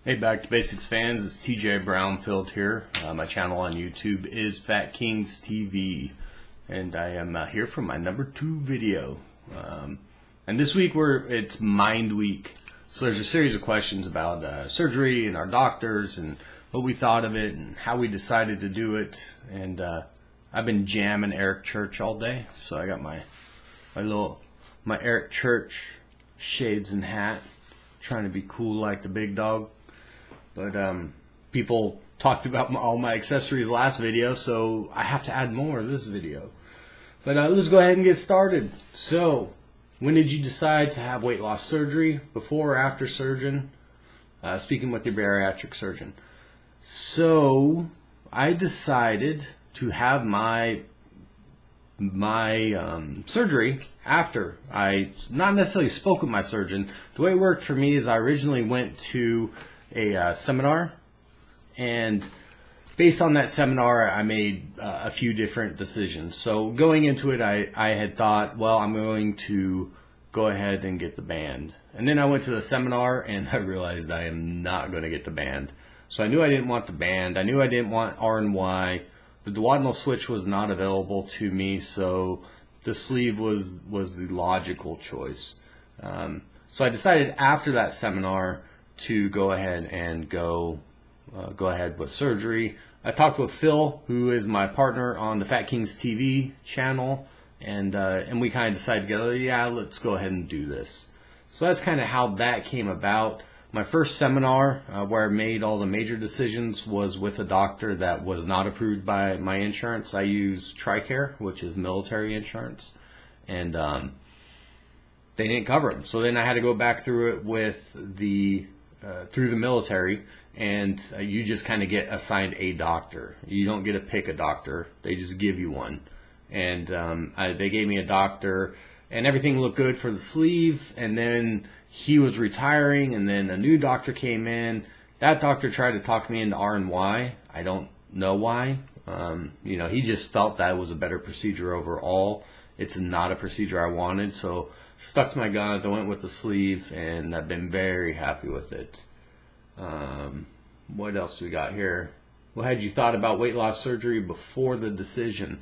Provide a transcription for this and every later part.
Hey, Back to Basics fans, it's TJ Brownfield here. My channel on YouTube is Fat Kings TV, and I am here for my number 2 video. And this week it's Mind Week, so there's a series of questions about surgery and our doctors and what we thought of it and how we decided to do it. And I've been jamming Eric Church all day, so I got my Eric Church shades and hat, trying to be cool like the big dog. But people talked about all my accessories last video, so I have to add more to this video. But let's go ahead and get started. So, when did you decide to have weight loss surgery? Before or after surgeon? Speaking with your bariatric surgeon. So, I decided to have my surgery after I not necessarily spoke with my surgeon. The way it worked for me is I originally went to a seminar, and based on that seminar I made a few different decisions. So going into it, I had thought, well, I'm going to go ahead and get the band, and then I went to the seminar and I realized I am not going to get the band. So I knew I didn't want the band, I knew I didn't want R&Y. The duodenal switch was not available to me, so the sleeve was the logical choice. So I decided after that seminar to go ahead and go ahead with surgery. I talked with Phil, who is my partner on the Fat Kings TV channel, and we kind of decided together, yeah, let's go ahead and do this. So that's kind of how that came about. My first seminar where I made all the major decisions was with a doctor that was not approved by my insurance. I use TRICARE, which is military insurance, and they didn't cover them. So then I had to go back through it with through the military, and you just kind of get assigned a doctor. You don't get to pick a doctor, they just give you one. And they gave me a doctor, and everything looked good for the sleeve, and then he was retiring, and then a new doctor came in. That doctor tried to talk me into R&Y. I don't know why. He just felt that was a better procedure overall. It's not a procedure I wanted, so stuck to my guns. I went with the sleeve, and I've been very happy with it. What else we got here? Well, had you thought about weight loss surgery before the decision?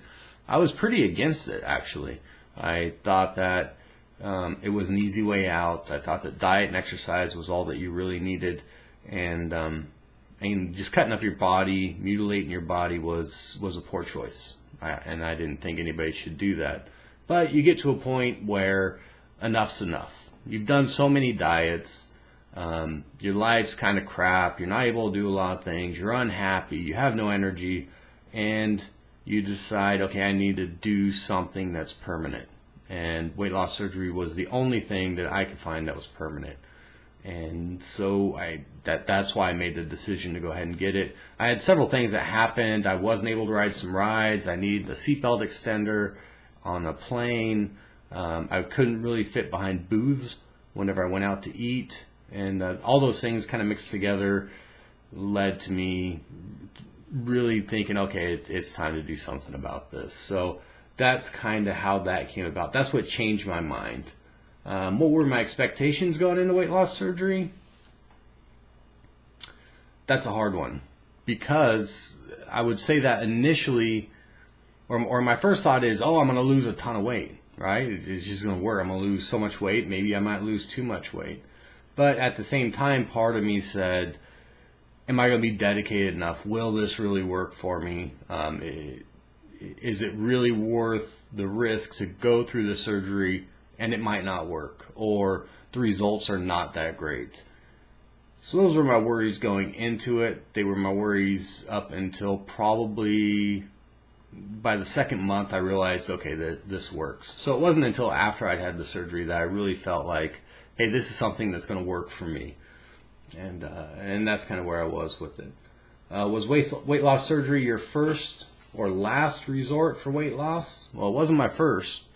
I was pretty against it, actually. I thought that it was an easy way out. I thought that diet and exercise was all that you really needed, and just cutting up your body, mutilating your body was a poor choice. And I didn't think anybody should do that. But you get to a point where enough's enough. You've done so many diets, your life's kind of crap, you're not able to do a lot of things, you're unhappy, you have no energy, and you decide, okay, I need to do something that's permanent. And weight loss surgery was the only thing that I could find that was permanent. And so that's why I made the decision to go ahead and get it. I had several things that happened. I wasn't able to ride some rides. I needed a seatbelt extender on a plane. I couldn't really fit behind booths whenever I went out to eat. And all those things kind of mixed together led to me really thinking, okay, it's time to do something about this. So that's kind of how that came about. That's what changed my mind. What were my expectations going into weight loss surgery? That's a hard one, because I would say that initially, or my first thought is, oh, I'm going to lose a ton of weight, right? It's just going to work. I'm going to lose so much weight. Maybe I might lose too much weight. But at the same time, part of me said, am I going to be dedicated enough? Will this really work for me? Is it really worth the risk to go through the surgery and it might not work, or the results are not that great? So those were my worries going into it. They were my worries up until probably by the second month I realized, okay, that this works. So it wasn't until after I'd had the surgery that I really felt like, hey, this is something that's going to work for me. And that's kind of where I was with it. Was weight loss surgery your first or last resort for weight loss? Well, it wasn't my first,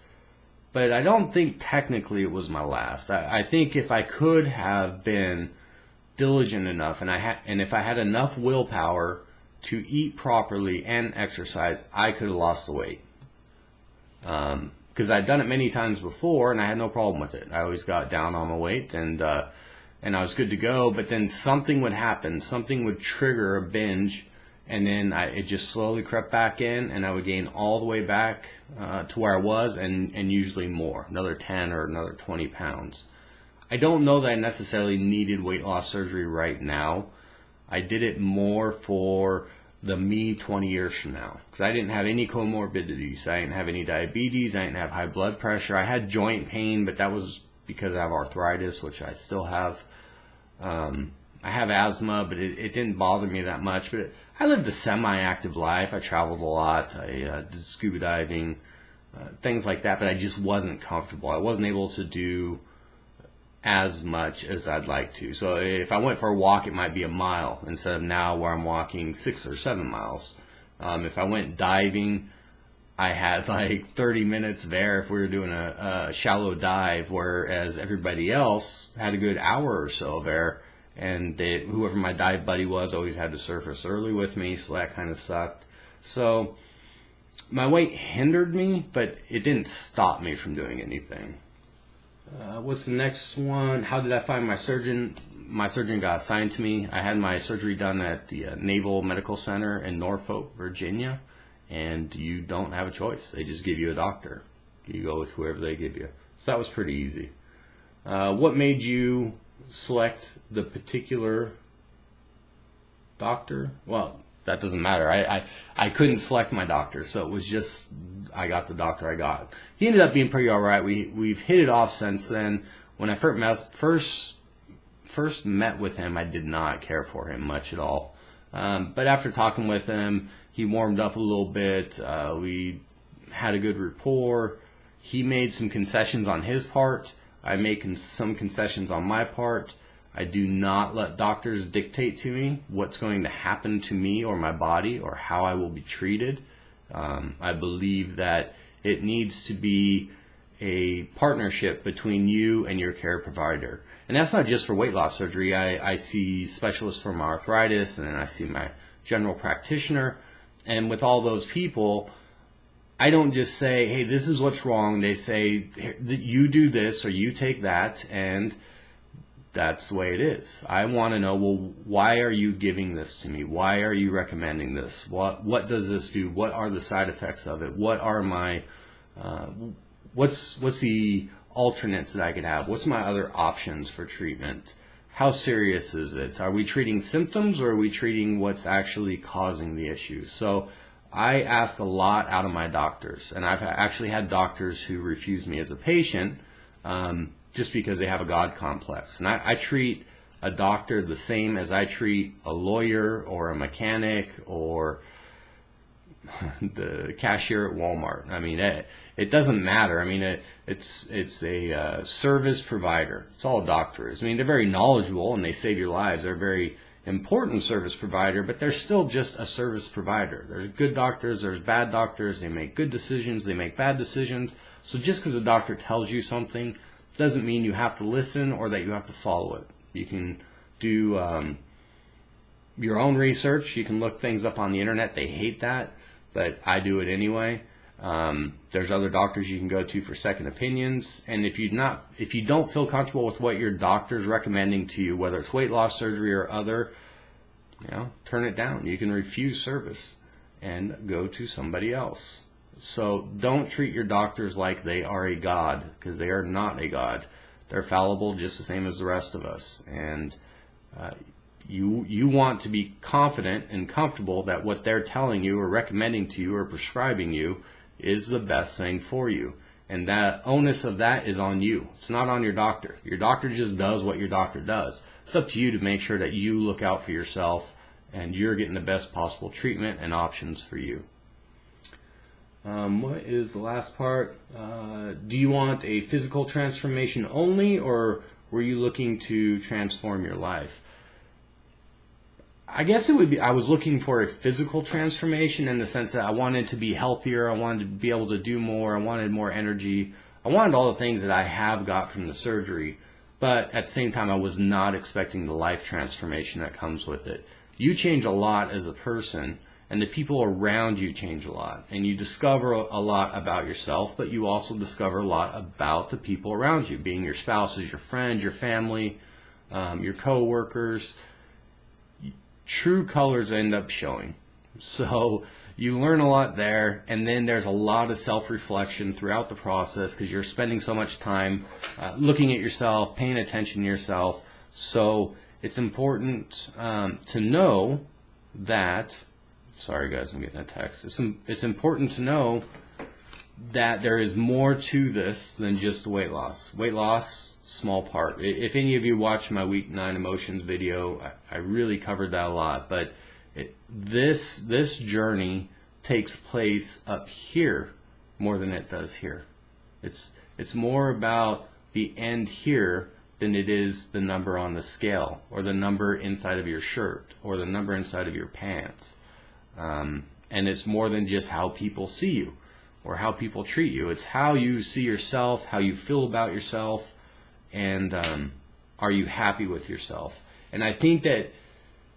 but I don't think technically it was my last. I think if I could have been diligent enough, and if I had enough willpower to eat properly and exercise, I could have lost the weight. Because I'd done it many times before and I had no problem with it. I always got down on my weight, and and I was good to go, but then something would happen, something would trigger a binge, and then it just slowly crept back in, and I would gain all the way back to where I was, and usually more, another 10 or another 20 pounds. I don't know that I necessarily needed weight loss surgery right now. I did it more for the me 20 years from now, because I didn't have any comorbidities. I didn't have any diabetes. I didn't have high blood pressure. I had joint pain, but that was because I have arthritis, which I still have. I have asthma, but it didn't bother me that much. But I lived a semi-active life. I traveled a lot. I did scuba diving, things like that, but I just wasn't comfortable. I wasn't able to do as much as I'd like to. So if I went for a walk, it might be a mile instead of now where I'm walking 6 or 7 miles. If I went diving, I had like 30 minutes there if we were doing a shallow dive, whereas everybody else had a good hour or so there. And whoever my dive buddy was always had to surface early with me, so that kind of sucked. So my weight hindered me, but it didn't stop me from doing anything. What's the next one? How did I find my surgeon? My surgeon got assigned to me. I had my surgery done at the Naval Medical Center in Norfolk, Virginia, and you don't have a choice. They just give you a doctor. You go with whoever they give you. So that was pretty easy. What made you select the particular doctor? Well, that doesn't matter. I couldn't select my doctor, so it was just I got the doctor I got. He ended up being pretty all right. We've hit it off since then. When I first met with him, I did not care for him much at all. But after talking with him, he warmed up a little bit. We had a good rapport. He made some concessions on his part. I made some concessions on my part. I do not let doctors dictate to me what's going to happen to me or my body or how I will be treated. I believe that it needs to be a partnership between you and your care provider. And that's not just for weight loss surgery. I see specialists for my arthritis, and then I see my general practitioner. And with all those people, I don't just say, hey, this is what's wrong. They say, you do this or you take that, and that's the way it is. I want to know, well, why are you giving this to me? Why are you recommending this? What does this do? What are the side effects of it? What are my, what's the alternates that I could have? What's my other options for treatment? How serious is it? Are we treating symptoms, or are we treating what's actually causing the issue? So I ask a lot out of my doctors, and I've actually had doctors who refuse me as a patient, just because they have a God complex. And I treat a doctor the same as I treat a lawyer or a mechanic or the cashier at Walmart. I mean, it doesn't matter. I mean, it's a service provider. It's all a doctor is. I mean, they're very knowledgeable and they save your lives. They're a very important service provider, but they're still just a service provider. There's good doctors, there's bad doctors. They make good decisions, they make bad decisions. So just because a doctor tells you something doesn't mean you have to listen or that you have to follow it. You can do your own research. You can look things up on the internet. They hate that, but I do it anyway. There's other doctors you can go to for second opinions. And if you don't feel comfortable with what your doctor's recommending to you, whether it's weight loss surgery or other, turn it down. You can refuse service and go to somebody else. So don't treat your doctors like they are a god, because they are not a god. They're fallible just the same as the rest of us. And you want to be confident and comfortable that what they're telling you or recommending to you or prescribing you is the best thing for you. And that onus of that is on you. It's not on your doctor. Your doctor just does what your doctor does. It's up to you to make sure that you look out for yourself and you're getting the best possible treatment and options for you. What is the last part? Do you want a physical transformation only, or were you looking to transform your life? I guess it would be, I was looking for a physical transformation in the sense that I wanted to be healthier, I wanted to be able to do more, I wanted more energy, I wanted all the things that I have got from the surgery, but at the same time I was not expecting the life transformation that comes with it. You change a lot as a person, and the people around you change a lot, and you discover a lot about yourself, but you also discover a lot about the people around you, being your spouses, your friends, your family, your coworkers. True colors end up showing. So you learn a lot there, and then there's a lot of self-reflection throughout the process because you're spending so much time looking at yourself, paying attention to yourself. So it's important to know that, sorry guys, I'm getting a text. It's important to know that there is more to this than just weight loss. Weight loss, small part. If any of you watched my week 9 emotions video, I really covered that a lot, but this journey takes place up here more than it does here. It's more about the end here than it is the number on the scale, or the number inside of your shirt, or the number inside of your pants. And it's more than just how people see you or how people treat you. It's how you see yourself, how you feel about yourself, and are you happy with yourself? And I think that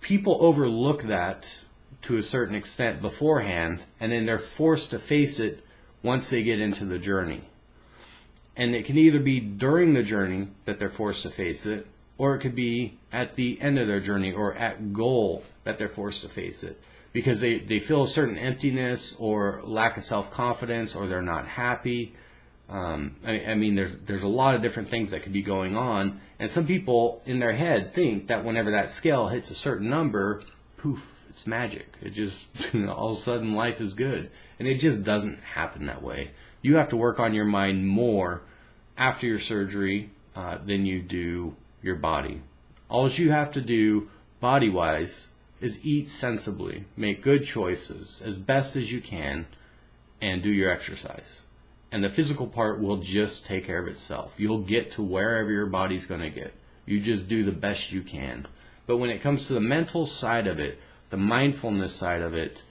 people overlook that to a certain extent beforehand, and then they're forced to face it once they get into the journey. And it can either be during the journey that they're forced to face it, or it could be at the end of their journey or at goal that they're forced to face it, because they feel a certain emptiness or lack of self-confidence, or they're not happy. I mean, there's a lot of different things that could be going on, and some people in their head think that whenever that scale hits a certain number, poof, it's magic. It just all of a sudden life is good, and it just doesn't happen that way. You have to work on your mind more after your surgery than you do your body. All you have to do body-wise is eat sensibly, make good choices as best as you can, and do your exercise. And the physical part will just take care of itself. You'll get to wherever your body's going to get. You just do the best you can. But when it comes to the mental side of it, the mindfulness side of it,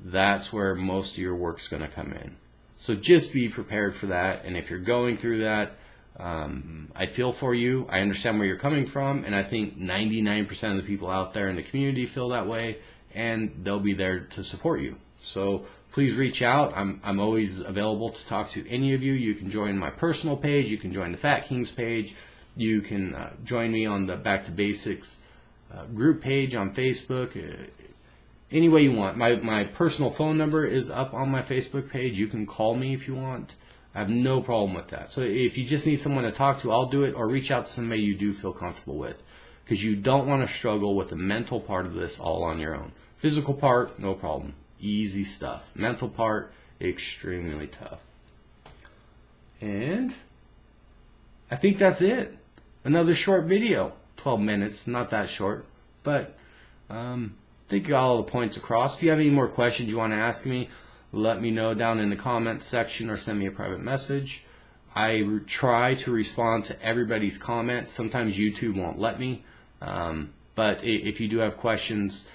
that's where most of your work's going to come in. So just be prepared for that. And if you're going through that, I feel for you. I understand where you're coming from, and I think 99% of the people out there in the community feel that way, and they'll be there to support you. So please reach out. I'm always available to talk to any of you. You can join my personal page. You can join the Fat Kings page. You can join me on the Back to Basics group page on Facebook. Any way you want. My personal phone number is up on my Facebook page. You can call me if you want. I have no problem with that. So if you just need someone to talk to, I'll do it, or reach out to somebody you do feel comfortable with, because you don't want to struggle with the mental part of this all on your own. Physical part, no problem. Easy stuff. Mental part, extremely tough. And I think that's it. Another short video. 12 minutes, not that short, but I think you got all the points across. If you have any more questions you want to ask me, let me know down in the comments section or send me a private message. I try to respond to everybody's comments. Sometimes YouTube won't let me, but if you do have questions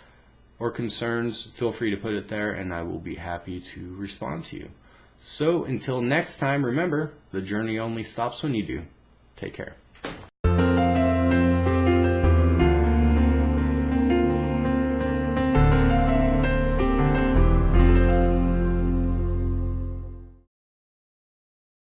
or concerns, feel free to put it there, and I will be happy to respond to you. So until next time, remember, the journey only stops when you do. Take care.